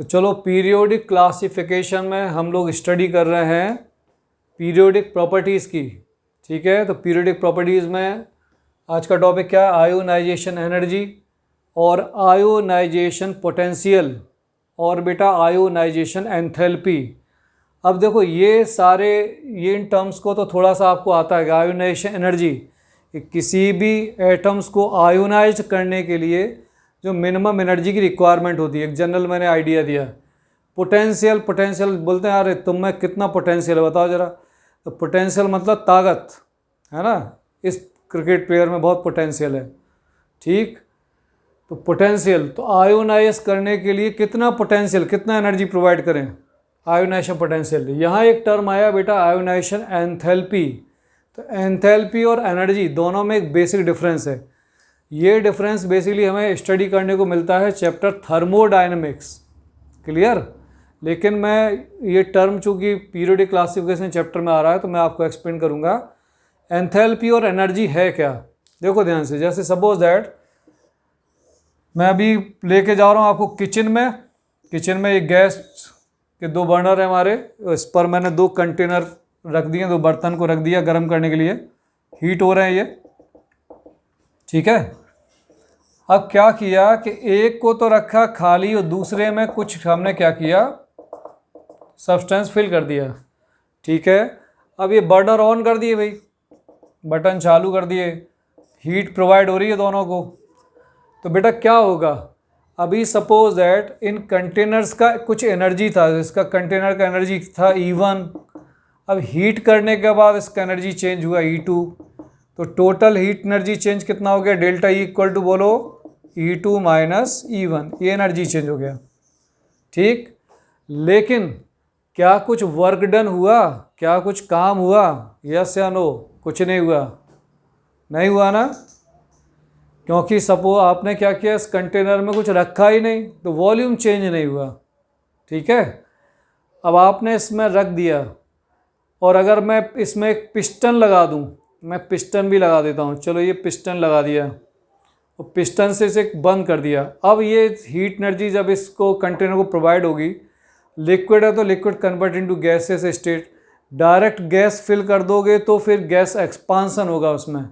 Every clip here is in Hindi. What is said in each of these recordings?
तो चलो पीरियोडिक क्लासिफिकेशन में हम लोग स्टडी कर रहे हैं पीरियोडिक प्रॉपर्टीज़ की। ठीक है, तो पीरियोडिक प्रॉपर्टीज़ में आज का टॉपिक क्या है? आयोनाइजेशन एनर्जी और आयोनाइजेशन पोटेंशियल और बेटा आयोनाइजेशन एंथैल्पी। अब देखो ये सारे इन टर्म्स को तो थोड़ा सा आपको आता है। आयोनाइजेशन एनर्जी, किसी भी एटम्स को आयोनाइज करने के लिए जो मिनिमम एनर्जी की रिक्वायरमेंट होती है, एक जनरल मैंने आइडिया दिया। पोटेंशियल बोलते हैं यार तुम में कितना पोटेंशियल है बताओ ज़रा। तो पोटेंशियल मतलब ताकत है ना, इस क्रिकेट प्लेयर में बहुत पोटेंशियल है। ठीक, तो पोटेंशियल, तो आयोनाइज करने के लिए कितना पोटेंशियल, कितना एनर्जी प्रोवाइड करें, आयोनाइजेशन पोटेंशियल। यहाँ एक टर्म आया बेटा आयोनाइजेशन एंथैल्पी। तो एंथैल्पी और एनर्जी दोनों में एक बेसिक डिफरेंस है। ये डिफरेंस बेसिकली हमें स्टडी करने को मिलता है चैप्टर थर्मोडायनेमिक्स। क्लियर? लेकिन मैं ये टर्म चूँकि पीरियोडिक क्लासिफिकेशन चैप्टर में आ रहा है तो मैं आपको एक्सप्लेन करूँगा एंथैल्पी और एनर्जी है क्या। देखो ध्यान से, जैसे सपोज दैट मैं अभी लेके जा रहा हूँ आपको किचन में एक गैस के 2 बर्नर है हमारे। इस पर मैंने 2 कंटेनर रख दिए, 2 बर्तन को रख दिया गर्म करने के लिए, हीट हो रहे हैं ये। ठीक है, अब क्या किया कि एक को तो रखा खाली और दूसरे में कुछ हमने क्या किया, सब्सटेंस फिल कर दिया। ठीक है, अब ये बर्नर ऑन कर दिए भाई, बटन चालू कर दिए, हीट प्रोवाइड हो रही है दोनों को। तो बेटा क्या होगा, अभी सपोज दैट इन कंटेनर्स का कुछ एनर्जी था, इसका कंटेनर का एनर्जी था E1। अब हीट करने के बाद इसका एनर्जी चेंज हुआ E2। तो टोटल हीट एनर्जी चेंज कितना हो गया, डेल्टा E इक्वल टू बोलो E2 माइनस E1, ये एनर्जी चेंज हो गया। ठीक, लेकिन क्या कुछ वर्क डन हुआ, क्या कुछ काम हुआ, यस या नो? कुछ नहीं हुआ, नहीं हुआ ना, क्योंकि सपोज आपने क्या किया, इस कंटेनर में कुछ रखा ही नहीं तो वॉल्यूम चेंज नहीं हुआ। ठीक है, अब आपने इसमें रख दिया और अगर मैं इसमें एक पिस्टन लगा दूं, मैं पिस्टन भी लगा देता हूं, चलो ये पिस्टन लगा दिया और पिस्टन से इसे बंद कर दिया। अब ये हीट एनर्जी जब इसको कंटेनर को प्रोवाइड होगी, लिक्विड है तो liquid convert into gases state, direct gas fill कर दोगे तो फिर गैस एक्सपांसन होगा उसमें।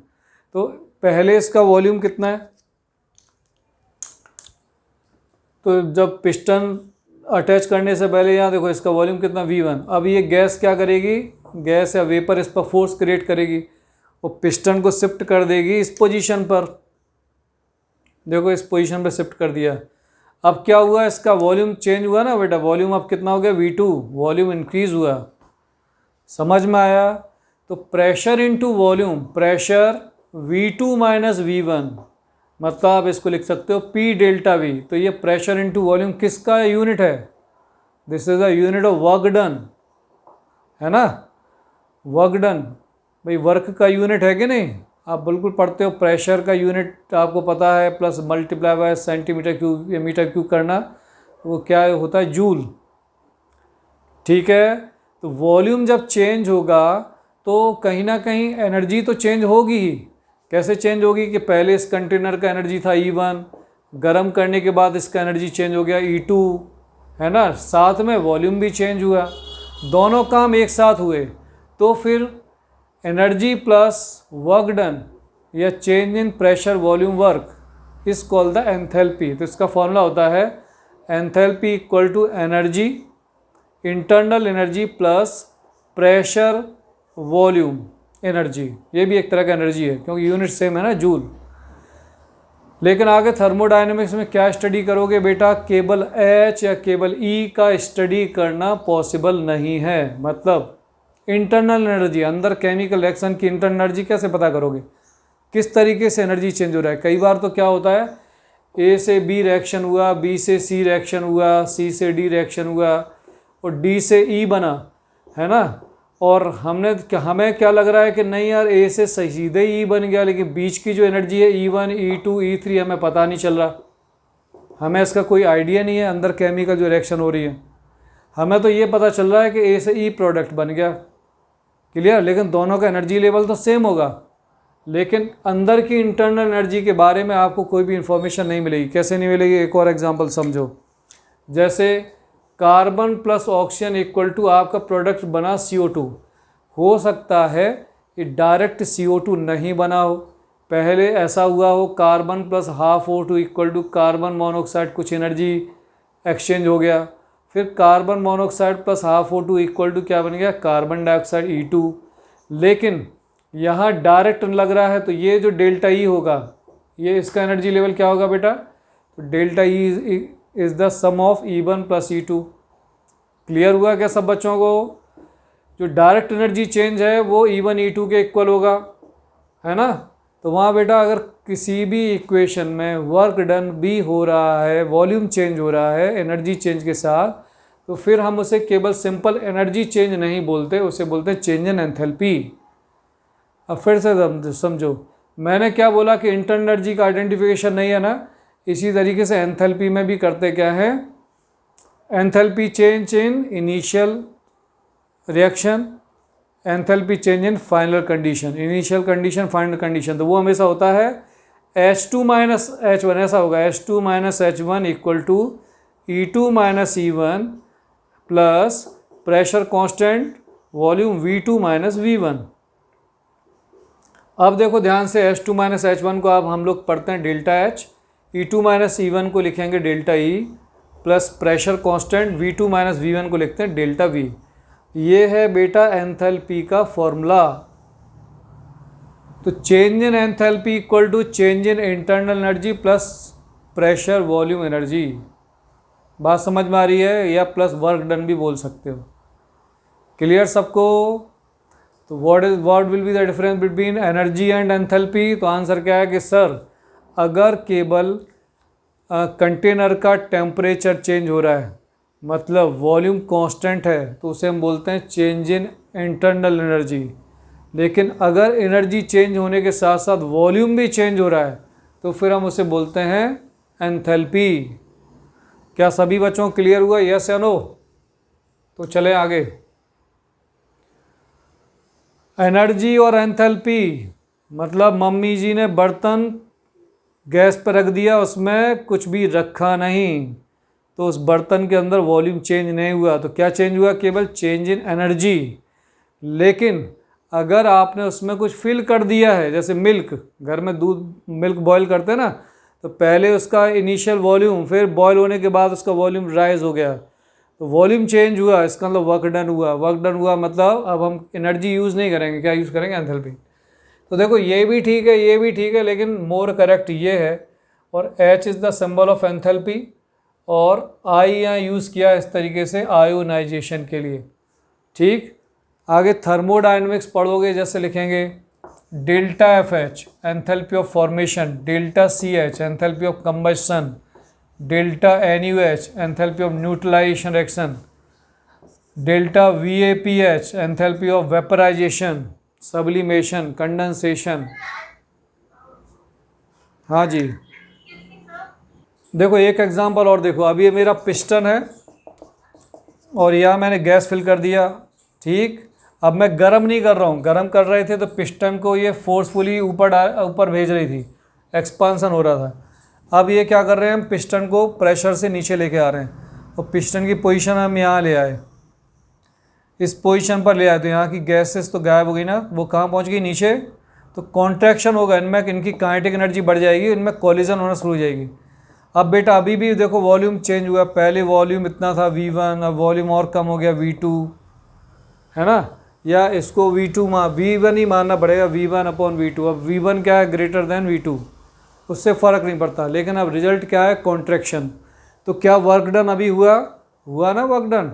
तो पहले इसका वॉल्यूम कितना है, तो जब पिस्टन अटैच करने से पहले यहाँ देखो इसका वॉल्यूम कितना V1। अब ये गैस क्या करेगी, गैस या वेपर इस पर फोर्स क्रिएट करेगी और पिस्टन को शिफ्ट कर देगी इस पोजीशन पर। देखो इस पोजीशन पर शिफ्ट कर दिया। अब क्या हुआ, इसका वॉल्यूम चेंज हुआ ना बेटा, वॉल्यूम अब कितना हो गया V2, वॉल्यूम इंक्रीज हुआ। समझ में आया? तो pressure into volume, pressure V2 minus V1, मतलब आप इसको लिख सकते हो P डेल्टा V। तो ये प्रेशर इनटू वॉल्यूम किसका यूनिट है, this is the unit of work done, है ना। वर्क डन भाई वर्क का यूनिट है कि नहीं, आप बिल्कुल पढ़ते हो, प्रेशर का यूनिट आपको पता है, plus multiply by centimetre cube या मीटर क्यूब करना, वो क्या होता है, जूल। ठीक है, तो वॉल्यूम जब चेंज होगा तो कहीं ना कहीं एनर्जी तो चेंज होगी ही। कैसे चेंज होगी कि पहले इस कंटेनर का एनर्जी था E1, गर्म करने के बाद इसका एनर्जी चेंज हो गया E2, है ना, साथ में वॉल्यूम भी चेंज हुआ, दोनों काम एक साथ हुए। तो फिर एनर्जी प्लस वर्क डन या change in pressure volume work is called the enthalpy. तो इसका फॉर्मूला होता है enthalpy equal to energy, internal energy plus pressure volume energy. ये भी एक तरह का एनर्जी है क्योंकि यूनिट सेम है ना, जूल। लेकिन आगे थर्मोडायनेमिक्स में क्या स्टडी करोगे बेटा, केवल H या केवल E का स्टडी करना पॉसिबल नहीं है। मतलब इंटरनल एनर्जी, अंदर केमिकल रिएक्शन की इंटरनल एनर्जी कैसे पता करोगे, किस तरीके से एनर्जी चेंज हो रहा है। कई बार तो क्या होता है, A से B रिएक्शन हुआ, B से C रिएक्शन हुआ, C से D रिएक्शन हुआ और D से E बना, है ना। और हमें क्या लग रहा है कि नहीं यार A से सीधे E बन गया, लेकिन बीच की जो एनर्जी है E1, E2, E3 हमें पता नहीं चल रहा, हमें इसका कोई आइडिया नहीं है अंदर केमिकल जो रिएक्शन हो रही है। हमें तो ये पता चल रहा है कि A से E प्रोडक्ट बन गया, क्लियर। लेकिन दोनों का एनर्जी लेवल तो सेम होगा, लेकिन अंदर की इंटरनल एनर्जी के बारे में आपको कोई भी इंफॉर्मेशन नहीं मिलेगी। कैसे नहीं मिलेगी, एक और एग्जांपल समझो। जैसे carbon plus oxygen equal to आपका प्रोडक्ट बना CO2। हो सकता है ये डायरेक्ट CO2 नहीं बना हो, पहले ऐसा हुआ हो carbon plus half O2 equal to carbon monoxide, कुछ एनर्जी एक्सचेंज हो गया, फिर carbon monoxide plus half O2 equal to क्या बन गया, कार्बन डाइऑक्साइड E2। लेकिन यहाँ डायरेक्ट लग रहा है तो ये जो डेल्टा E होगा, ये इसका एनर्जी लेवल क्या होगा बेटा, तो delta E is the sum of E1 plus E2। Clear हुआ क्या सब बच्चों को? जो डायरेक्ट एनर्जी चेंज है वो E1 E2 के इक्वल होगा, है ना। तो वहाँ बेटा अगर किसी भी इक्वेशन में वर्क डन भी हो रहा है, वॉल्यूम चेंज हो रहा है एनर्जी चेंज के साथ, तो फिर हम उसे केवल सिंपल एनर्जी चेंज नहीं बोलते, उसे बोलते हैं चेंज इन एंथैल्पी। अब फिर से समझो, मैंने क्या बोला कि इंटरनल एनर्जी का आइडेंटिफिकेशन नहीं है ना, इसी तरीके से एंथैल्पी में भी करते क्या है, enthalpy change in initial reaction, enthalpy change in final condition, initial condition final condition. तो वो हमेशा होता है H2 माइनस H1, ऐसा होगा H2 minus H1 equal to E2 minus E1 plus pressure constant volume V2 minus V1। अब देखो ध्यान से, H2 माइनस H1 को अब हम लोग पढ़ते हैं delta H, E2 minus E1 को लिखेंगे delta E plus pressure constant V2 minus V1 को लिखते हैं डेल्टा V। ये है बेटा एंथैल्पी का फॉर्मूला। तो change in enthalpy equal to change in internal energy plus pressure volume energy. बात समझ में आ रही है? या प्लस वर्क डन भी बोल सकते हो। क्लियर सबको? तो what will be the difference between energy and enthalpy? तो आंसर क्या है कि सर अगर केवल कंटेनर का टेम्परेचर चेंज हो रहा है, मतलब वॉल्यूम कांस्टेंट है, तो उसे हम बोलते हैं चेंज इन इंटरनल एनर्जी। लेकिन अगर एनर्जी चेंज होने के साथ साथ वॉल्यूम भी चेंज हो रहा है तो फिर हम उसे बोलते हैं एंथैल्पी। क्या सभी बच्चों क्लियर हुआ? यस या नो? तो चले आगे। एनर्जी और एंथैल्पी मतलब मम्मी जी ने बर्तन गैस पर रख दिया, उसमें कुछ भी रखा नहीं, तो उस बर्तन के अंदर वॉल्यूम चेंज नहीं हुआ, तो क्या चेंज हुआ? केवल चेंज इन एनर्जी। लेकिन अगर आपने उसमें कुछ फिल कर दिया है, जैसे मिल्क, घर में दूध मिल्क बॉईल करते हैं ना, तो पहले उसका इनिशियल वॉल्यूम, फिर बॉईल होने के बाद उसका वॉल्यूम राइज हो गया, तो वॉल्यूम चेंज हुआ, इसका मतलब वर्क डन हुआ। वर्क डन हुआ मतलब अब हम एनर्जी यूज़ नहीं करेंगे, क्या यूज़ करेंगे? एंथैल्पी। तो देखो ये भी ठीक है, ये भी ठीक है, लेकिन मोर करेक्ट ये है। और H is the symbol of enthalpy, और I यहाँ यूज़ किया इस तरीके से आयोनाइजेशन के लिए। ठीक, आगे थर्मोडायनेमिक्स पढ़ोगे, जैसे लिखेंगे delta FH enthalpy of formation, delta CH enthalpy of combustion, delta NUH enthalpy of neutralization reaction, delta VAPH enthalpy of vaporization, sublimation, condensation. हाँ जी, देखो एक एग्जांपल और देखो। अभी ये मेरा पिस्टन है और यहाँ मैंने गैस फिल कर दिया। ठीक, अब मैं गर्म नहीं कर रहा हूँ, गर्म कर रहे थे तो पिस्टन को ये फोर्सफुली ऊपर भेज रही थी, एक्सपांसन हो रहा था। अब ये क्या कर रहे हैं, हम पिस्टन को प्रेशर से नीचे लेके आ रहे हैं, और पिस्टन की पोजीशन हम यहाँ ले आए, इस पोजीशन पर ले आए, तो यहाँ की गैसेस तो गायब हो गई ना, वो कहाँ पहुँच गई? नीचे। तो कॉन्ट्रैक्शन होगा इनमें, इनकी काइनेटिक एनर्जी बढ़ जाएगी, इनमें कोलिजन होना शुरू हो जाएगी। अब बेटा अभी भी देखो वॉल्यूम चेंज हुआ, पहले वॉल्यूम इतना था V1, अब वॉल्यूम और कम हो गया V2, है ना। या इसको V1 ही मानना पड़ेगा, V1/V2। अब V1 क्या है? ग्रेटर देन V2, उससे फ़र्क नहीं पड़ता। लेकिन अब रिजल्ट क्या है? कॉन्ट्रैक्शन। तो क्या वर्क डन अभी हुआ ना वर्क डन?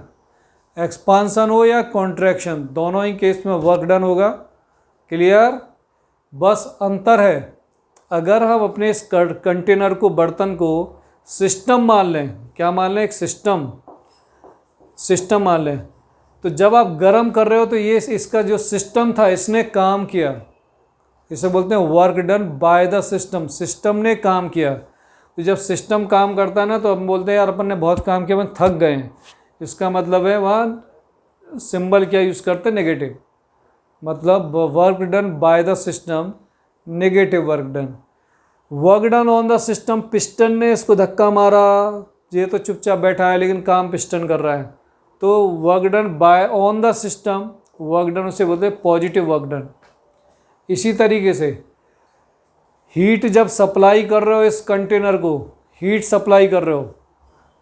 एक्सपांसन हो या कॉन्ट्रैक्शन, दोनों ही केस में वर्क डन होगा। क्लियर? बस अंतर है, अगर हम अपने इस कंटेनर को, बर्तन को सिस्टम मान लें, क्या मान लें? एक सिस्टम मान लें, तो जब आप गर्म कर रहे हो तो ये इसका जो सिस्टम था इसने काम किया, इसे बोलते हैं work done by the system. System ने काम किया। तो जब सिस्टम काम करता है ना, तो हम बोलते हैं यार अपन ने बहुत काम किया, अपन थक गए हैं। इसका मतलब है वहाँ सिंबल क्या यूज़ करते हैं? नेगेटिव। मतलब work done by the system, negative work done. Work done on the system, piston ने इसको धक्का मारा ये तो चुपचाप बैठा है लेकिन काम पिस्टन कर रहा है, तो work done by on the system, work done उसे बोलते हैं पॉजिटिव वर्क डन। इसी तरीके से हीट जब सप्लाई कर रहे हो इस कंटेनर को, हीट सप्लाई कर रहे हो,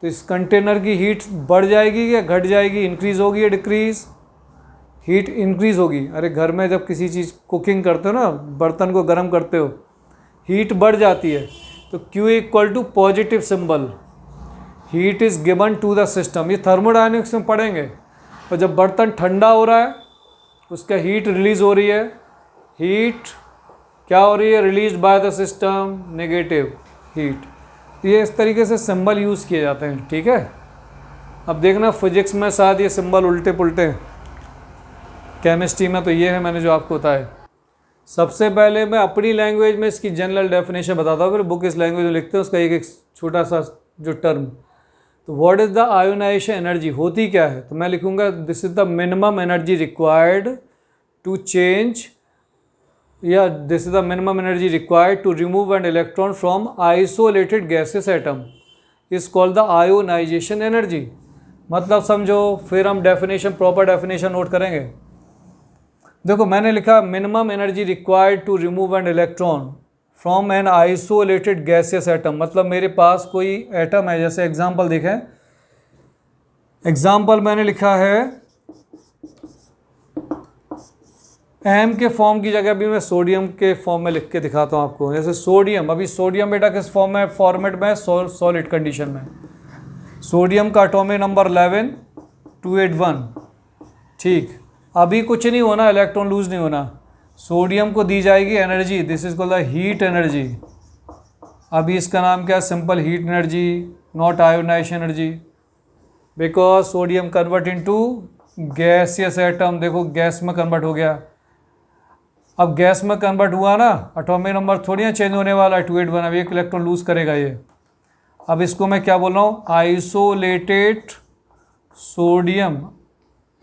तो इस कंटेनर की हीट बढ़ जाएगी या घट जाएगी, इंक्रीज़ होगी या डिक्रीज़? हीट इंक्रीज़ होगी। अरे घर में जब किसी चीज़ कुकिंग करते हो ना, बर्तन को गर्म करते हो, हीट बढ़ जाती है, तो Q equal to positive symbol, heat is given to the system. ये थर्मोडायनेमिक्स में पढ़ेंगे। और जब बर्तन ठंडा हो रहा है उसका हीट रिलीज़ हो रही है, हीट क्या हो रही है, release by the system, negative heat. ये इस तरीके से सिंबल यूज़ किए जाते हैं, ठीक है। अब देखना फिजिक्स में शायद ये सिंबल उल्टे पुल्टे, केमिस्ट्री में तो ये है मैंने जो आपको बताया। सबसे पहले मैं अपनी लैंग्वेज में इसकी जनरल डेफिनेशन बताता हूँ, फिर बुक इस लैंग्वेज में लिखते हैं उसका एक एक छोटा सा जो टर्म। तो what is the ionization energy, होती क्या है? तो मैं लिखूँगा this is the minimum energy required to change, या this is the minimum energy required to remove an electron from isolated gases atom is called the ionization energy. मतलब समझो, फिर हम डेफिनेशन, प्रॉपर डेफिनेशन नोट करेंगे। देखो मैंने लिखा minimum energy required to remove an electron from an isolated gases atom. मतलब मेरे पास कोई एटम है, जैसे एग्जाम्पल देखें, एग्जाम्पल मैंने लिखा है एम के फॉर्म की जगह भी मैं सोडियम के फॉर्म में लिख के दिखाता हूँ आपको। जैसे सोडियम, अभी सोडियम बेटा किस फॉर्म में, फॉर्मेट में, सॉलिड कंडीशन में। सोडियम का एटॉमिक नंबर 11 281, ठीक। अभी कुछ नहीं होना, इलेक्ट्रॉन लूज नहीं होना। सोडियम को दी जाएगी energy, this is called the heat energy. अभी इसका नाम क्या है, simple heat energy, not ionization energy, because sodium convert into gaseous atom. देखो गैस में कन्वर्ट हो गया। अब गैस में कन्वर्ट हुआ ना, एटॉमिक नंबर थोड़ी ना चेंज होने वाला है 281, अब एक इलेक्ट्रॉन लूज करेगा ये। अब इसको मैं क्या बोल रहा हूँ, आइसोलेटेड सोडियम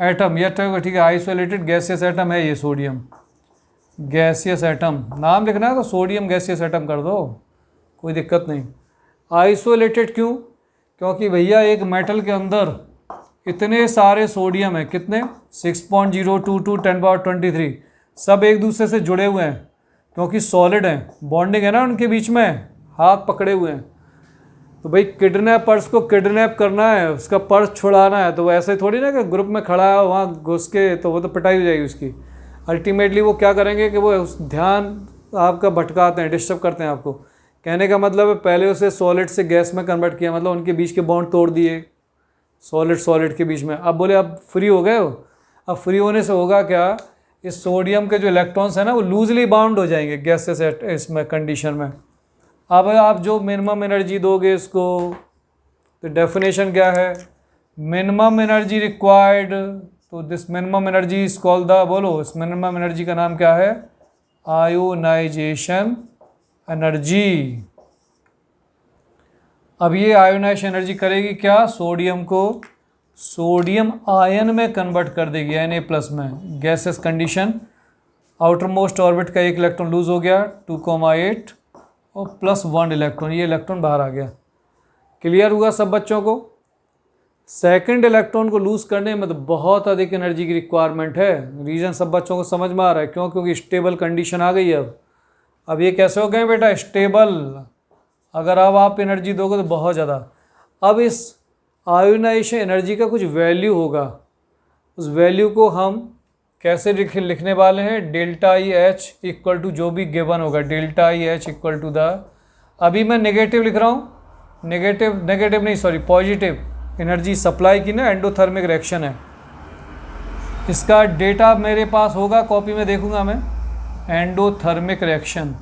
एटम, यह ठीक है, आइसोलेटेड गैसियस एटम है ये सोडियम, गैसियस एटम नाम लिखना है तो सोडियम गैसियस एटम कर दो, कोई दिक्कत नहीं। आइसोलेटेड क्यों? क्योंकि भैया एक मेटल के अंदर इतने सारे सोडियम है, कितने, 6.022 10⁻23, सब एक दूसरे से जुड़े हुए हैं क्योंकि सॉलिड हैं, बॉन्डिंग है ना उनके बीच में, हाथ पकड़े हुए हैं। तो भाई किडनैपर्स को किडनैप करना है, उसका पर्स छुड़ाना है, तो वैसे थोड़ी ना कि ग्रुप में खड़ा है वहाँ घुस के, तो वो तो पिटाई हो जाएगी उसकी। अल्टीमेटली वो क्या करेंगे कि वो उस ध्यान आपका भटकाते हैं, डिस्टर्ब करते हैं आपको। कहने का मतलब है पहले उसे सॉलिड से गैस में कन्वर्ट किया, मतलब उनके बीच के बॉन्ड तोड़ दिए, सॉलिड के बीच में। अब बोले अब फ्री हो गए हो। अब फ्री होने से होगा क्या, इस सोडियम के जो इलेक्ट्रॉन्स हैं ना वो लूजली बाउंड हो जाएंगे गैसेस इसमें कंडीशन में। अब आप जो मिनिमम एनर्जी दोगे इसको, तो डेफिनेशन क्या है, मिनिमम एनर्जी रिक्वायर्ड, तो this minimum energy is called the, बोलो इस मिनिमम एनर्जी का नाम क्या है, आयोनाइजेशन एनर्जी। अब ये आयोनाइजेशन एनर्जी करेगी क्या, सोडियम को सोडियम आयन में कन्वर्ट कर देगी, Na+ में, gases condition. Outer most orbit का एक इलेक्ट्रॉन लूज हो गया 2,8 और +1 इलेक्ट्रॉन, ये इलेक्ट्रॉन बाहर आ गया। क्लियर हुआ सब बच्चों को? सेकंड इलेक्ट्रॉन को लूज करने में तो बहुत अधिक एनर्जी की रिक्वायरमेंट है। रीज़न सब बच्चों को समझ में आ रहा है, क्यों? क्योंकि स्टेबल कंडीशन आ गई है। अब ये कैसे हो गए बेटा, स्टेबल। अगर अब आप एनर्जी दोगे तो बहुत ज़्यादा। अब इस आयोनाइजेशन एनर्जी का कुछ वैल्यू होगा, उस वैल्यू को हम कैसे लिखने वाले हैं, ΔEH इक्वल टू जो भी गिवन होगा, ΔEH इक्वल टू द, अभी मैं नेगेटिव लिख रहा हूँ, नेगेटिव नहीं सॉरी पॉजिटिव एनर्जी सप्लाई की ना, एंडोथर्मिक रिएक्शन है। इसका डेटा मेरे पास होगा, कॉपी में देखूंगा मैं, एंडोथर्मिक रिएक्शन,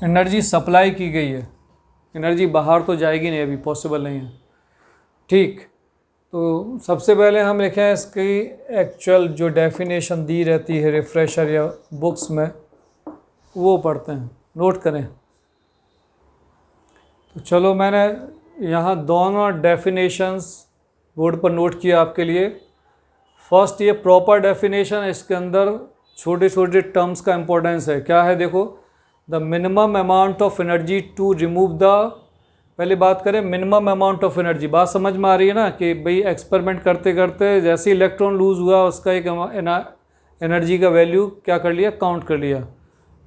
एनर्जी सप्लाई की गई है, एनर्जी बाहर तो जाएगी नहीं, अभी पॉसिबल नहीं है, ठीक। तो सबसे पहले हम लिखें इसकी एक्चुअल जो डेफिनेशन दी रहती है रिफ्रेशर या बुक्स में, वो पढ़ते हैं, नोट करें। तो चलो मैंने यहाँ दोनों डेफिनेशंस बोर्ड पर नोट किया आपके लिए। फर्स्ट ये प्रॉपर डेफिनेशन, इसके अंदर छोटे छोटे टर्म्स का इम्पोर्टेंस है। क्या है देखो, the minimum amount of energy to remove the, पहले बात करें मिनिमम अमाउंट ऑफ एनर्जी। बात समझ में आ रही है ना कि भाई एक्सपेरिमेंट करते करते जैसे इलेक्ट्रॉन लूज़ हुआ उसका एक एनर्जी का वैल्यू क्या कर लिया, काउंट कर लिया।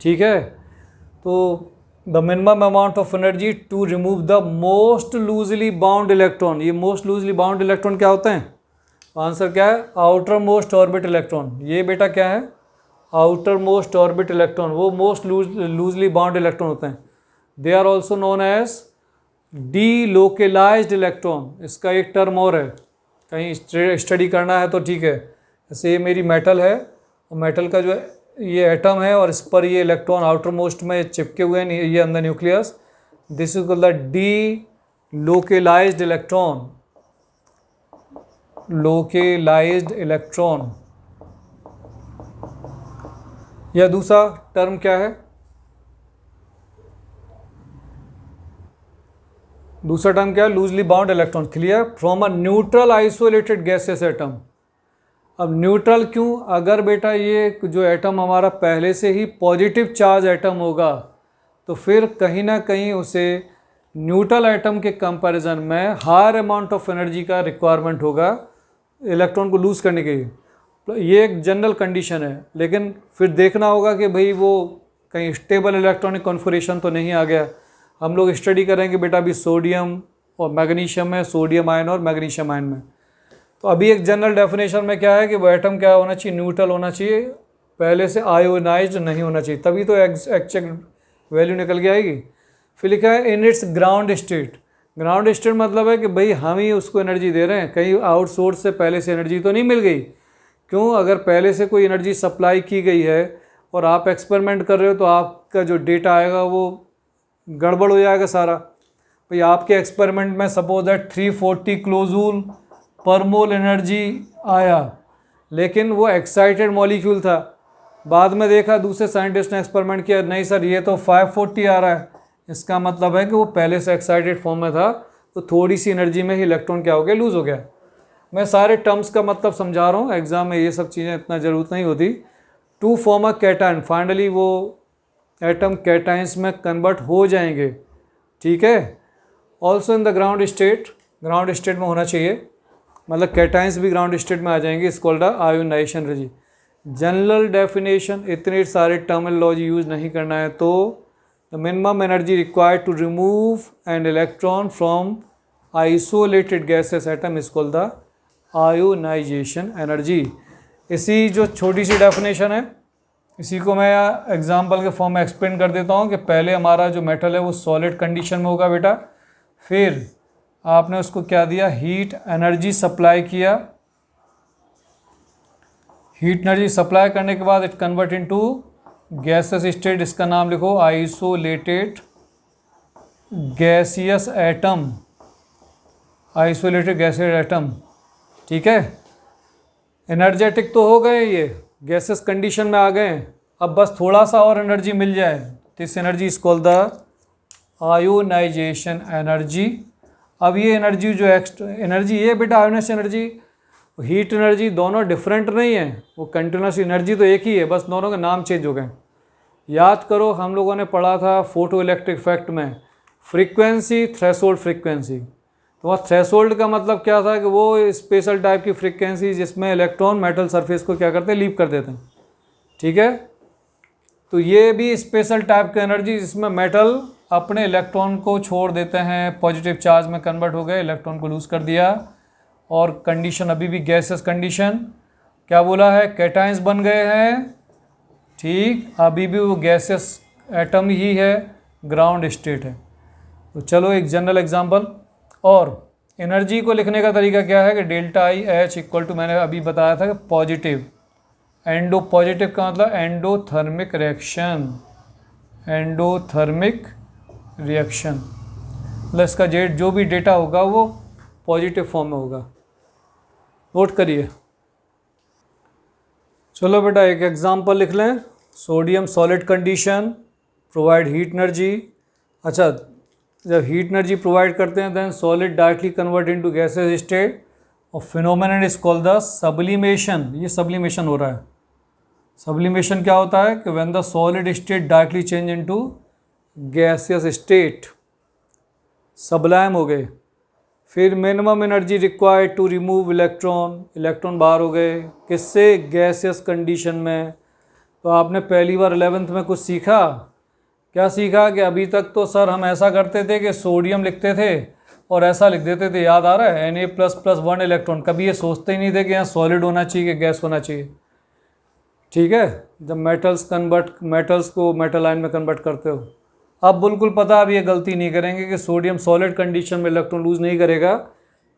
ठीक है, तो the minimum amount of energy to remove the most loosely bound electron. ये मोस्ट लूजली बाउंड इलेक्ट्रॉन क्या होते हैं? आंसर क्या है? Outermost orbit electron. ये बेटा क्या है? आउटर मोस्ट ऑर्बिट इलेक्ट्रॉन, वो मोस्ट लूजली बाउंड इलेक्ट्रॉन होते हैं। They are also known as delocalized electron. इसका एक टर्म और है, कहीं स्टडी करना है तो ठीक है। जैसे ये मेरी मेटल है और मेटल का जो ये एटम है और इस पर ये इलेक्ट्रॉन आउटर मोस्ट में चिपके हुए हैं, ये अंदर nucleus. This is called the delocalized electron, localized electron. या दूसरा टर्म क्या है? दूसरा टर्म क्या है? Loosely bound electron. Clear? From a neutral isolated gases atom. अब न्यूट्रल क्यों? अगर बेटा ये जो एटम हमारा पहले से ही पॉजिटिव चार्ज एटम होगा तो फिर कहीं ना कहीं उसे न्यूट्रल एटम के कंपैरिजन में हायर अमाउंट ऑफ एनर्जी का रिक्वायरमेंट होगा इलेक्ट्रॉन को लूज़ करने के लिए। तो ये एक जनरल कंडीशन है, लेकिन फिर देखना होगा कि भाई वो कहीं स्टेबल इलेक्ट्रॉनिक कॉन्फिगरेशन तो नहीं आ गया। हम लोग स्टडी करेंगे बेटा अभी सोडियम और मैग्नीशियम में, सोडियम आयन और मैग्नीशियम आयन में। तो अभी एक जनरल डेफिनेशन में क्या है कि वो एटम क्या होना चाहिए? न्यूट्रल होना चाहिए, पहले से आयोनाइज्ड नहीं होना चाहिए, तभी तो एक्चुअल वैल्यू निकल के आएगी। फिर लिखा है in its ground state. Ground state मतलब है कि भाई हम ही उसको एनर्जी दे रहे हैं, कहीं आउटसोर्स से पहले से एनर्जी तो नहीं मिल गई। क्यों? अगर पहले से कोई एनर्जी सप्लाई की गई है और आप एक्सपेरिमेंट कर रहे हो तो आपका जो डेटा आएगा वो गड़बड़ हो जाएगा सारा। भाई आपके एक्सपेरिमेंट में सपोज दैट 340 किलोजूल पर मोल एनर्जी आया, लेकिन वो एक्साइटेड मॉलिक्यूल था। बाद में देखा दूसरे साइंटिस्ट ने एक्सपेरिमेंट किया, नहीं सर ये तो 540 आ रहा है। इसका मतलब है कि वो पहले से एक्साइटेड फॉर्म में था, तो थोड़ी सी एनर्जी में ही इलेक्ट्रॉन क्या हो गया? लूज़ हो गया। मैं सारे टर्म्स का मतलब समझा रहा हूँ, एग्जाम में ये सब चीज़ें इतना ज़रूरत नहीं होती। To form a cation, finally वो एटम कैटायंस में कन्वर्ट हो जाएंगे। ठीक है, also in the ground state, ground state में होना चाहिए, मतलब कैटायंस भी ग्राउंड स्टेट में आ जाएंगे। Is called ionization energy. General definition, इतने सारे टर्मिनोलॉजी यूज़ नहीं करना है। तो the minimum energy required to remove an electron from isolated gases atom is called the ionization energy. इसी जो छोटी सी डेफिनेशन है, इसी को मैं एग्जाम्पल के फॉर्म में एक्सप्लेन कर देता हूँ कि पहले हमारा जो मेटल है वो सॉलिड कंडीशन में होगा बेटा, फिर आपने उसको क्या दिया? हीट एनर्जी सप्लाई किया। हीट एनर्जी सप्लाई करने के बाद it convert into gases state. इसका नाम लिखो isolated gaseous atom, isolated gaseous atom. ठीक है, एनर्जेटिक तो हो गए, ये गैसेस कंडीशन में आ गए। अब बस थोड़ा सा और एनर्जी मिल जाए, this energy is called the ionization energy. अब ये एनर्जी जो एक्स्ट्रा एनर्जी, ये बेटा आयोनाइजेशन एनर्जी, हीट एनर्जी दोनों डिफरेंट नहीं है, वो कंटिन्यूस एनर्जी तो एक ही है, बस दोनों के नाम चेंज हो गए। याद करो हम लोगों ने पढ़ा था फोटो इलेक्ट्रिक इफेक्ट में फ्रीक्वेंसी, थ्रेशोल्ड फ्रीक्वेंसी। तो वह थ्रेशोल्ड का मतलब क्या था कि वो स्पेशल टाइप की फ्रीक्वेंसी जिसमें इलेक्ट्रॉन मेटल सरफेस को क्या करते हैं? लीव कर देते हैं। ठीक है, तो ये भी स्पेशल टाइप की एनर्जी जिसमें मेटल अपने इलेक्ट्रॉन को छोड़ देते हैं, पॉजिटिव चार्ज में कन्वर्ट हो गए, इलेक्ट्रॉन को लूज़ कर दिया। और कंडीशन अभी भी गैसेस कंडीशन, क्या बोला है? कैटायंस बन गए हैं। ठीक, अभी भी वो गैसेस एटम ही है, ग्राउंड स्टेट है। तो चलो एक जनरल एग्जांपल। और एनर्जी को लिखने का तरीका क्या है कि delta I H equal to, मैंने अभी बताया था कि पॉजिटिव, एंडो पॉजिटिव का मतलब एंडोथर्मिक रिएक्शन, एंडोथर्मिक रिएक्शन मतलब इसका जो भी डेटा होगा वो पॉजिटिव फॉर्म में होगा। नोट करिए। चलो बेटा एक एग्जांपल लिख लें। Sodium solid condition, provide heat energy. अच्छा, जब हीट एनर्जी प्रोवाइड करते हैं then solid directly convert into gases state और phenomenon is called the sublimation. ये सब्लिमेशन हो रहा है, सब्लिमेशन क्या होता है कि when the solid state directly change into gaseous state, sublime हो गए। फिर minimum energy required to remove electron, electron बाहर हो गए, किससे? गैसियस कंडीशन में। तो आपने पहली बार 11th में कुछ सीखा, क्या सीखा कि अभी तक तो सर हम ऐसा करते थे कि सोडियम लिखते थे और ऐसा लिख देते थे, याद आ रहा है, Na++1 इलेक्ट्रॉन। कभी ये सोचते ही नहीं थे कि यहाँ सॉलिड होना चाहिए कि गैस होना चाहिए। ठीक है, जब मेटल्स को मेटल आयन में कन्वर्ट करते हो। अब बिल्कुल पता, अब ये गलती नहीं करेंगे कि सोडियम सॉलिड कंडीशन में इलेक्ट्रॉन लूज़ नहीं करेगा।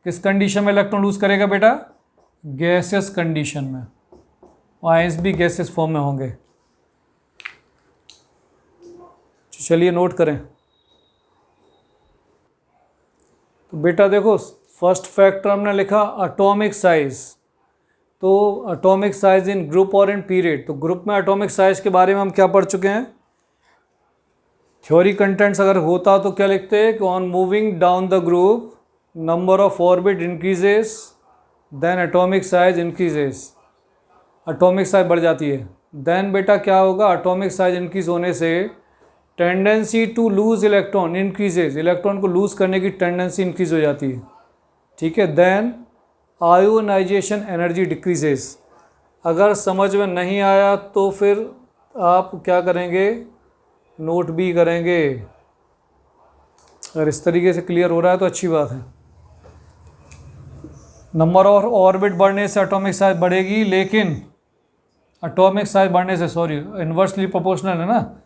किस कंडीशन में इलेक्ट्रॉन लूज़ करेगा बेटा? गैसियस कंडीशन में। आयंस भी गैसियस फॉर्म में होंगे। चलिए नोट करें। तो बेटा देखो, फर्स्ट फैक्टर हमने लिखा एटॉमिक साइज। तो एटॉमिक साइज इन ग्रुप और इन पीरियड। तो ग्रुप में एटॉमिक साइज के बारे में हम क्या पढ़ चुके हैं? थ्योरी कंटेंट्स अगर होता तो क्या लिखते हैं कि on moving down the group number of orbit increases then atomic size increases. Atomic size बढ़ जाती है। देन बेटा क्या होगा? एटॉमिक साइज इंक्रीज होने से tendency to lose electron increases, electron को लूज करने की टेंडेंसी इंक्रीज हो जाती है। ठीक है। Then ionization energy decreases. अगर समझ में नहीं आया तो फिर आप क्या करेंगे? नोट भी करेंगे। अगर इस तरीके से क्लियर हो रहा है तो अच्छी बात है। नंबर ऑफ ऑर्बिट बढ़ने से एटॉमिक साइज बढ़ेगी, लेकिन एटॉमिक साइज बढ़ने से, सॉरी, इन्वर्सली प्रोपोर्शनल है ना,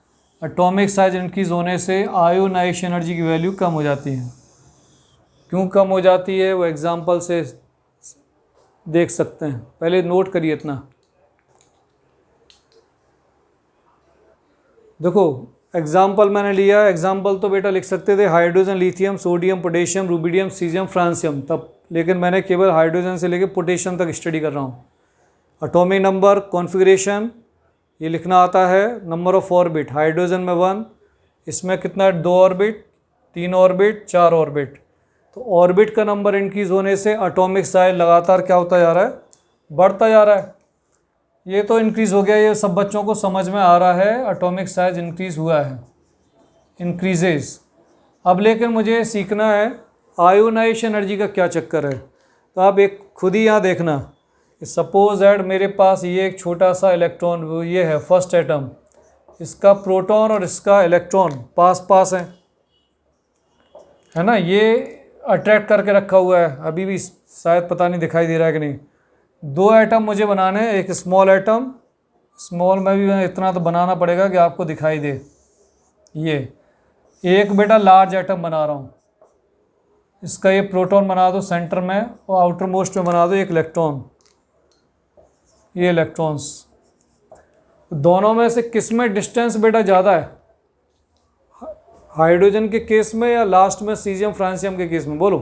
एटॉमिक साइज इंक्रीज होने से आयोनाइजेशन एनर्जी की वैल्यू कम हो जाती है। क्यों कम हो जाती है वो एग्जांपल से देख सकते हैं। पहले नोट करिए इतना। देखो एग्जाम्पल मैंने लिया, एग्जाम्पल तो बेटा लिख सकते थे hydrogen, lithium, sodium, potassium, rubidium, caesium, francium तब, लेकिन मैंने केवल हाइड्रोजन से लेकर पोटेशियम तक स्टडी कर रहा हूँ। एटॉमिक नंबर, कॉन्फ़िगरेशन ये लिखना आता है। नंबर ऑफ ऑर्बिट, हाइड्रोजन में 1, इसमें कितना है? 2 ऑर्बिट, 3 ऑर्बिट, 4 ऑर्बिट। तो ऑर्बिट का नंबर इंक्रीज होने से एटॉमिक साइज लगातार क्या होता जा रहा है? बढ़ता जा रहा है। ये तो इंक्रीज़ हो गया, ये सब बच्चों को समझ में आ रहा है, एटॉमिक साइज इंक्रीज़ हुआ है, इंक्रीजेस। अब लेकिन मुझे सीखना है आयोनाइजेशन एनर्जी का क्या चक्कर है। तो आप एक खुद ही यहाँ देखना, सपोज दैट मेरे पास ये एक छोटा सा इलेक्ट्रॉन, ये है फर्स्ट एटम, इसका प्रोटॉन और इसका इलेक्ट्रॉन पास पास है ना, ये अट्रैक्ट करके रखा हुआ है। अभी भी शायद पता नहीं दिखाई दे रहा है कि नहीं। 2 एटम मुझे बनाने हैं, एक स्मॉल एटम, स्मॉल में भी इतना तो बनाना पड़ेगा कि आपको दिखाई दे। ये एक बेटा लार्ज एटम बना रहा हूँ, इसका ये प्रोटॉन बना दो सेंटर में और आउटर मोस्ट में बना दो एक इलेक्ट्रॉन, ये इलेक्ट्रॉन्स। दोनों में से किस में डिस्टेंस बेटा ज़्यादा है? हाइड्रोजन के केस में या लास्ट में सीजियम फ्रांसियम के केस में? बोलो।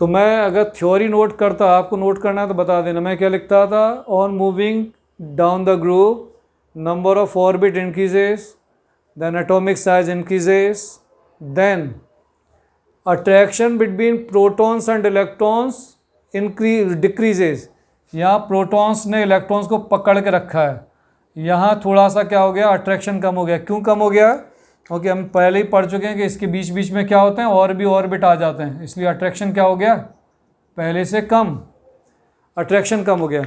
तो मैं अगर थ्योरी नोट करता, आपको नोट करना है तो बता देना, मैं क्या लिखता था? On moving down the group number of orbit increases, then atomic size increases, then attraction between protons and electrons decreases. यहाँ प्रोटॉन्स ने इलेक्ट्रॉन्स को पकड़ के रखा है, यहाँ थोड़ा सा क्या हो गया? अट्रैक्शन कम हो गया। क्यों कम हो गया? क्योंकि हम पहले ही पढ़ चुके हैं कि इसके बीच बीच में क्या होते हैं? और भी ऑर्बिट आ जाते हैं, इसलिए अट्रैक्शन क्या हो गया? पहले से कम, अट्रैक्शन कम हो गया।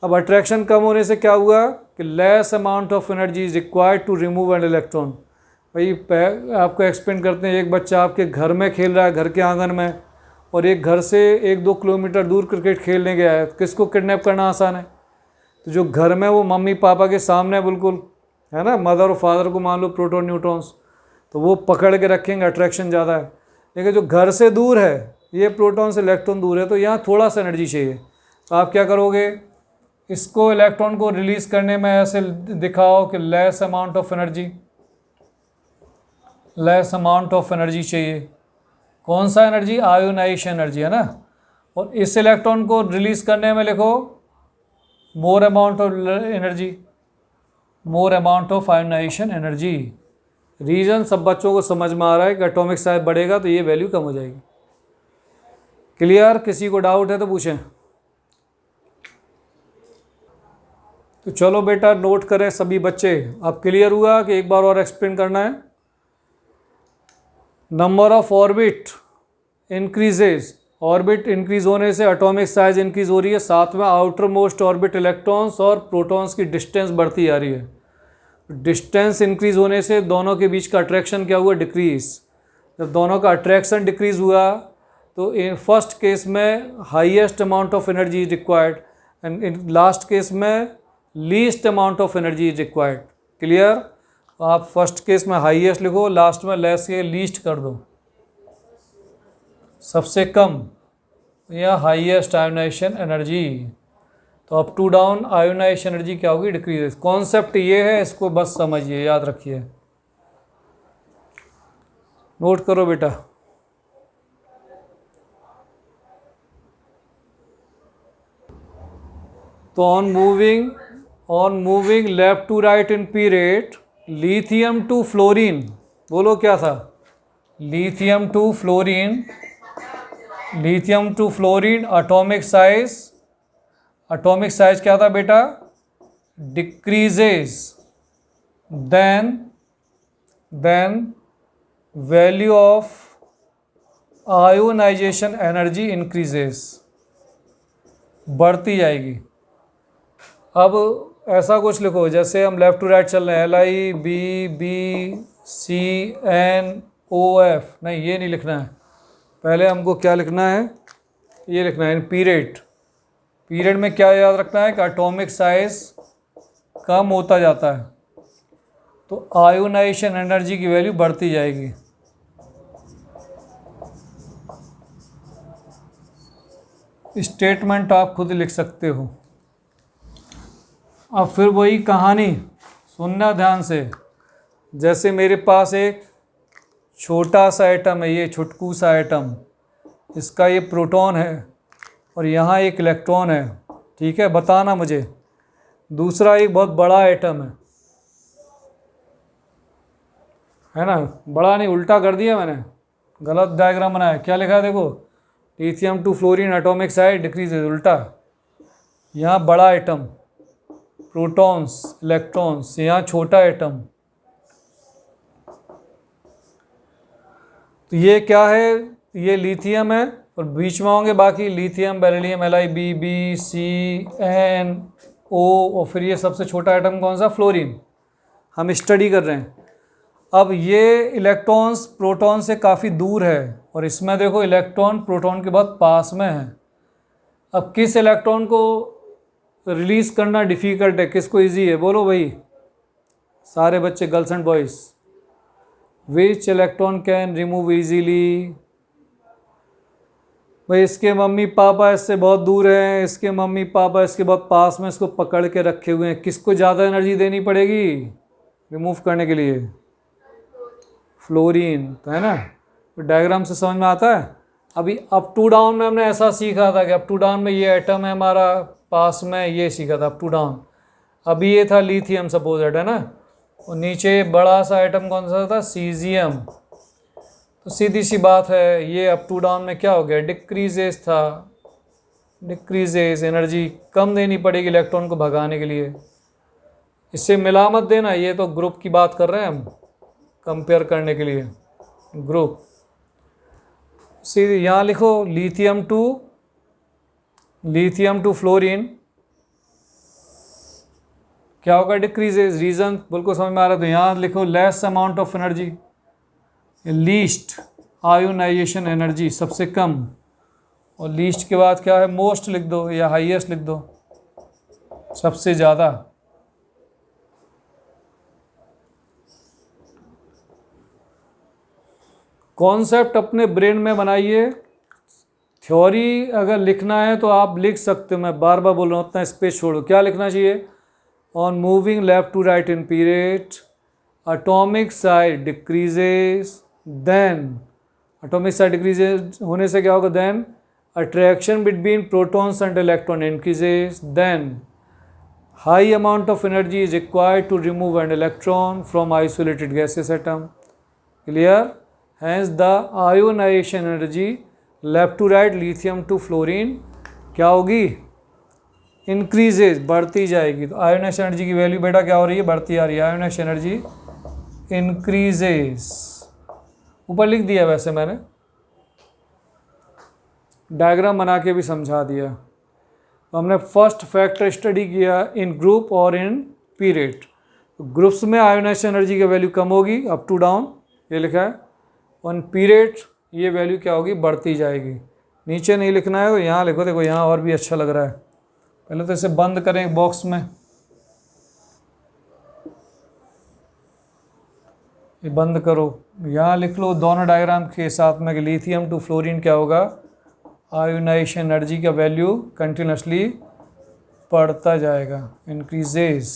अब अट्रैक्शन कम होने से क्या हुआ कि less amount of energy is required to remove an electron. भाई आपको एक्सप्लेन करते हैं, एक बच्चा आपके घर में खेल रहा है, घर के आंगन में, और एक घर से 1-2 किलोमीटर दूर क्रिकेट खेलने गया है, किसको किडनैप करना आसान है? तो जो घर में वो मम्मी पापा के सामने बिल्कुल है ना, मदर और फादर को मान लो प्रोटॉन न्यूट्रॉन्स, तो वो पकड़ के रखेंगे, अट्रैक्शन ज़्यादा है। लेकिन जो घर से दूर है, ये प्रोटॉन से इलेक्ट्रॉन दूर है, तो यहाँ थोड़ा सा एनर्जी चाहिए। तो आप क्या करोगे? इसको इलेक्ट्रॉन को रिलीज़ करने में ऐसे दिखाओ कि less amount of energy, less amount of energy चाहिए। कौन सा एनर्जी? आयोनाइजेशन एनर्जी, है ना। और इस इलेक्ट्रॉन को रिलीज़ करने में लिखो more amount of energy, more amount of ionization energy. Reason सब बच्चों को समझ में आ रहा है कि एटॉमिक साइज बढ़ेगा तो ये वैल्यू कम हो जाएगी। क्लियर? किसी को डाउट है तो पूछें। तो चलो बेटा नोट करें सभी बच्चे। अब क्लियर हुआ कि एक बार और एक्सप्लेन करना है। Number of orbit increases, orbit increase होने से एटॉमिक साइज इंक्रीज हो रही है, साथ में आउटर मोस्ट ऑर्बिट इलेक्ट्रॉन्स और प्रोटॉन्स की डिस्टेंस बढ़ती जा रही है। डिस्टेंस इंक्रीज होने से दोनों के बीच का अट्रैक्शन क्या हुआ, डिक्रीज। जब दोनों का अट्रैक्शन डिक्रीज हुआ तो इन फर्स्ट केस में highest amount of energy is required and in last case में least amount of energy is required. Clear? आप फर्स्ट केस में हाईएस्ट लिखो, लास्ट में लेस के लीस्ट कर दो, सबसे कम या हाईएस्ट आयोनाइजेशन एनर्जी। तो up to down ionization energy क्या होगी, डिक्रीज। कॉन्सेप्ट ये है, इसको बस समझिए, याद रखिए, नोट करो बेटा। तो on moving left to right in period, lithium to fluorine, बोलो क्या था, lithium to fluorine atomic size क्या था बेटा, decreases, then value of ionization energy increases, बढ़ती जाएगी। अब ऐसा कुछ लिखो जैसे हम लेफ़्ट टू राइट चल रहे हैं, LIBBCNOF, नहीं ये नहीं लिखना है, पहले हमको क्या लिखना है, ये लिखना है पीरियड में क्या याद रखना है कि एटॉमिक साइज कम होता जाता है तो आयोनाइजेशन एनर्जी की वैल्यू बढ़ती जाएगी। स्टेटमेंट आप खुद लिख सकते हो। अब फिर वही कहानी सुनना ध्यान से। जैसे मेरे पास एक छोटा सा एटम है, ये छुटकू सा एटम, इसका ये प्रोटॉन है और यहाँ एक इलेक्ट्रॉन है, ठीक है, बताना मुझे। दूसरा एक बहुत बड़ा एटम है ना, बड़ा नहीं, उल्टा कर दिया मैंने, गलत डायग्राम बनाया। क्या लिखा है देखो, lithium to fluorine atomic size decreases, उल्टा। यहाँ बड़ा एटम, प्रोटॉन्स, इलेक्ट्रॉन्स, यहाँ छोटा एटम। तो ये क्या है, ये लिथियम है और बीच में होंगे बाकी लिथियम, बेरिलियम, LiBBCNO, और फिर ये सबसे छोटा एटम कौन सा, फ्लोरीन। हम स्टडी कर रहे हैं। अब ये इलेक्ट्रॉन्स प्रोटॉन से काफ़ी दूर है और इसमें देखो इलेक्ट्रॉन प्रोटॉन के बहुत पास में है। अब किस इलेक्ट्रॉन को रिलीज़ करना डिफ़िकल्ट है, किसको इजी है, बोलो भाई सारे बच्चे, girls and boys. Which electron can remove easily, भाई इसके मम्मी पापा इससे बहुत दूर हैं, इसके मम्मी पापा इसके बहुत पास में, इसको पकड़ के रखे हुए हैं। किसको ज़्यादा एनर्जी देनी पड़ेगी रिमूव करने के लिए, फ्लोरीन, तो है ना। तो डायग्राम से समझ में आता है। अभी अप टू डाउन में हमने ऐसा सीखा था कि अप टू डाउन में ये एटम है हमारा पास में, ये सीखा था अप टू डाउन। अभी ये था लिथियम सपोजेड, है ना, और नीचे बड़ा सा एटम कौन सा था, सीजियम। तो सीधी सी बात है, ये अप टू डाउन में क्या हो गया, डिक्रीजेस था, डिक्रीजेस, एनर्जी कम देनी पड़ेगी इलेक्ट्रॉन को भगाने के लिए। इससे मिला मत देना, ये तो ग्रुप की बात कर रहे हैं हम, कंपेयर करने के लिए ग्रुप। सीधे यहाँ लिखो लिथियम टू फ्लोरीन क्या होगा, डिक्रीजेज। रीज़न बिल्कुल समझ में आ रहा है, तो यहाँ लिखो less amount of energy, least ionization energy, सबसे कम, और लीस्ट के बाद क्या है, मोस्ट लिख दो या हाईएस्ट लिख दो, सबसे ज़्यादा। कॉन्सेप्ट अपने ब्रेन में बनाइए। थ्योरी अगर लिखना है तो आप लिख सकते हो, मैं बार बार बोल रहा हूँ, उतना स्पेस छोड़ो। क्या लिखना चाहिए, on moving left to right in period atomic size decreases, then atomic size decreases होने से क्या होगा, then attraction between protons and electron increases, then high amount of energy is required to remove an electron from isolated gases atom. Clear? Hence the ionization energy left to right lithium to fluorine क्या होगी, इंक्रीजेज बढ़ती जाएगी। तो आयोनाइज एनर्जी की वैल्यू बेटा क्या हो रही है, बढ़ती आ रही है। आयोनाइज एनर्जी इंक्रीजेज, ऊपर लिख दिया वैसे मैंने, डायग्राम बना के भी समझा दिया। तो हमने फर्स्ट फैक्टर स्टडी किया इन ग्रुप और इन पीरियड। तो ग्रुप्स में आयोनाइज एनर्जी की वैल्यू कम होगी, अप टू डाउन ये लिखा है। ऑन पीरियड ये वैल्यू क्या होगी, बढ़ती जाएगी। नीचे नहीं लिखना है, यहाँ लिखो। देखो यहाँ और भी अच्छा लग रहा है। पहले तो इसे बंद करें बॉक्स में, ये बंद करो। यहाँ लिख लो दोनों डायग्राम के साथ में कि लिथियम टू फ्लोरीन क्या होगा, आयोनाइज एनर्जी का वैल्यू कंटिन्यूसली बढ़ता जाएगा, इंक्रीजेस।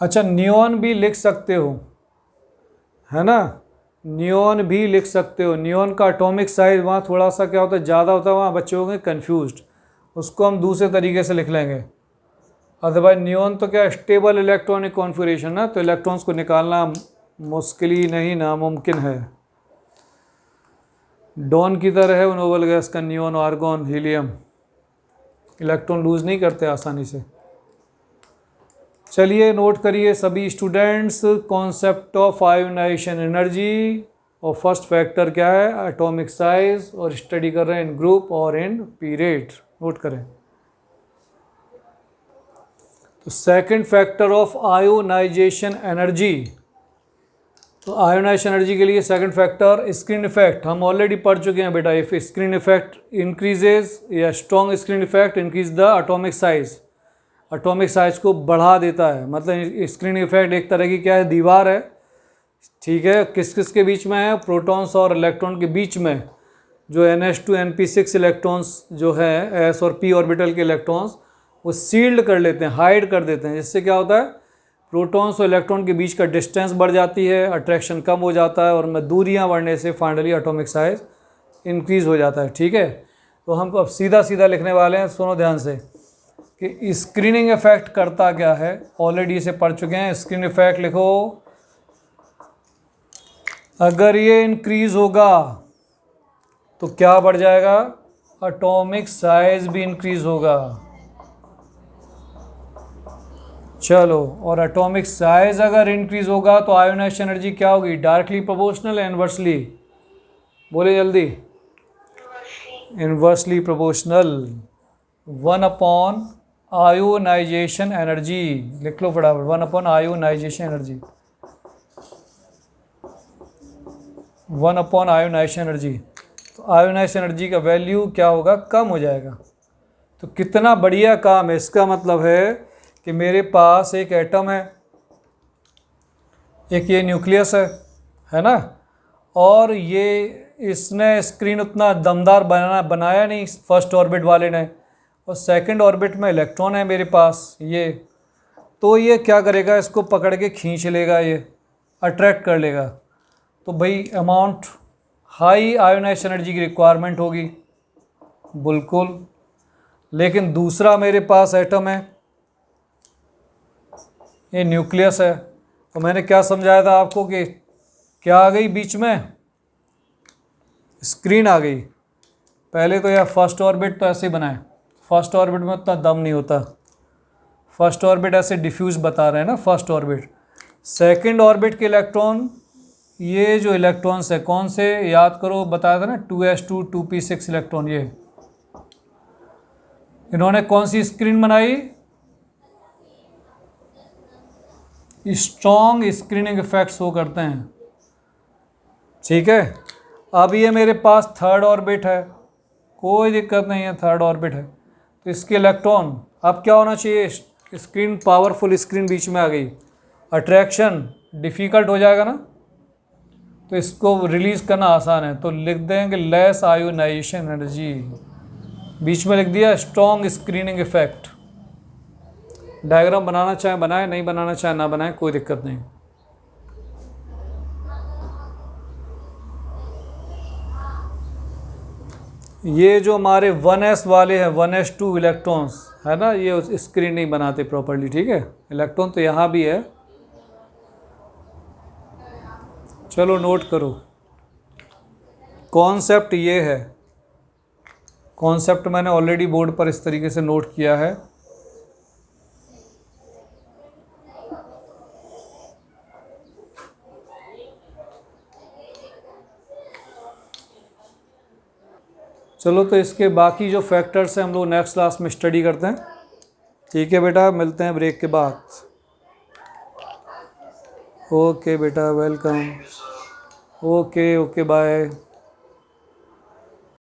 अच्छा, नियॉन भी लिख सकते हो, है ना, नियॉन भी लिख सकते हो। नियॉन का एटॉमिक साइज वहाँ थोड़ा सा क्या होता है, ज़्यादा होता है, वहाँ बच्चे होंगे कन्फ्यूज्ड। उसको हम दूसरे तरीके से लिख लेंगे। अदरवाइज नियॉन तो क्या स्टेबल इलेक्ट्रॉनिक कॉन्फ़िगरेशन ना, तो इलेक्ट्रॉन्स को निकालना मुश्किल ही नहीं, नामुमकिन है। डॉन की तरह है वो नोबल गैस का neon, argon, helium, electron lose नहीं करते आसानी से। चलिए नोट करिए सभी students, concept of ionization energy और फर्स्ट फैक्टर क्या है, एटॉमिक साइज, और स्टडी कर रहे हैं इन ग्रुप और इन पीरियड। नोट करें। तो second factor of ionization energy, तो आयोनाइजेशन एनर्जी के लिए सेकंड फैक्टर स्क्रीन इफेक्ट हम ऑलरेडी पढ़ चुके हैं बेटा। इफ स्क्रीन इफेक्ट इंक्रीजेज या strong screen effect increase the atomic size, atomic size को बढ़ा देता है। मतलब स्क्रीन इफेक्ट एक तरह की क्या है, दीवार है, ठीक है। किस किस के बीच में है, प्रोटॉन्स और इलेक्ट्रॉन के बीच में। जो NH2 NP6 इलेक्ट्रॉन्स जो है S और P ऑर्बिटल के इलेक्ट्रॉन्स, वो सील्ड कर लेते हैं, हाइड कर देते हैं। जिससे क्या होता है, प्रोटॉन्स और इलेक्ट्रॉन के बीच का डिस्टेंस बढ़ जाती है, अट्रैक्शन कम हो जाता है, और दूरियाँ बढ़ने से फाइनली एटॉमिक साइज इंक्रीज़ हो जाता है, ठीक है। तो हम अब सीधा सीधा लिखने वाले हैं, सुनो ध्यान से, कि स्क्रीनिंग इफेक्ट करता क्या है। ऑलरेडी इसे पढ़ चुके हैं। स्क्रीन इफेक्ट लिखो, अगर ये इंक्रीज होगा तो क्या बढ़ जाएगा, एटॉमिक साइज भी इंक्रीज होगा। चलो, और एटॉमिक साइज अगर इंक्रीज होगा तो आयोनाइज एनर्जी क्या होगी, डायरेक्टली प्रोपोर्शनल, इनवर्सली, बोले जल्दी, inversely proportional, 1 upon ionization energy. लिख लो फटाफट, 1 upon ionization energy, 1 upon ionization energy. तो आयोनाइजेशन एनर्जी का वैल्यू क्या होगा, कम हो जाएगा। तो कितना बढ़िया काम है। इसका मतलब है कि मेरे पास एक एटम है, एक ये न्यूक्लियस है ना, और ये इसने स्क्रीन उतना दमदार बनाया नहीं फर्स्ट ऑर्बिट वाले ने, और सेकंड ऑर्बिट में इलेक्ट्रॉन है मेरे पास ये। तो ये क्या करेगा, इसको पकड़ के खींच लेगा, ये अट्रैक्ट कर लेगा। तो भाई अमाउंट हाई आयोनाइज एनर्जी की रिक्वायरमेंट होगी, बिल्कुल। लेकिन दूसरा मेरे पास एटम है, ये न्यूक्लियस है। तो मैंने क्या समझाया था आपको कि क्या आ गई बीच में, स्क्रीन आ गई। पहले तो यार फर्स्ट ऑर्बिट तो ऐसे ही बनाए, फर्स्ट ऑर्बिट में उतना दम नहीं होता। फर्स्ट ऑर्बिट ऐसे डिफ्यूज बता रहे हैं ना फर्स्ट ऑर्बिट। सेकंड ऑर्बिट के इलेक्ट्रॉन, ये जो इलेक्ट्रॉन्स है कौन से, याद करो, बताया था ना, 2s2 2p6 इलेक्ट्रॉन। ये इन्होंने कौन सी स्क्रीन बनाई, स्ट्रॉन्ग स्क्रीनिंग इफेक्ट शो करते हैं, ठीक है। अब ये मेरे पास थर्ड ऑर्बिट है, कोई दिक्कत नहीं है, थर्ड ऑर्बिट है। तो इसके इलेक्ट्रॉन अब क्या होना चाहिए, स्क्रीन पावरफुल स्क्रीन बीच में आ गई, अट्रैक्शन डिफ़िकल्ट हो जाएगा ना, तो इसको रिलीज़ करना आसान है। तो लिख देंगे लेस आयोनाइजेशन एनर्जी, बीच में लिख दिया स्ट्रॉन्ग स्क्रीनिंग इफेक्ट। डायग्राम बनाना चाहे बनाए, नहीं बनाना चाहे ना बनाए, कोई दिक्कत नहीं। ये जो हमारे 1s वाले हैं, 1s2 इलेक्ट्रॉन्स है ना, ये स्क्रीन नहीं बनाते प्रॉपर्ली, ठीक है। इलेक्ट्रॉन तो यहाँ भी है, चलो नोट करो। कॉन्सेप्ट ये है, कॉन्सेप्ट मैंने ऑलरेडी बोर्ड पर इस तरीके से नोट किया है। चलो तो इसके बाकी जो फैक्टर्स हैं हम लोग नेक्स्ट क्लास में स्टडी करते हैं। ठीक है बेटा, मिलते हैं ब्रेक के बाद। ओके बेटा, वेलकम। Okay bye.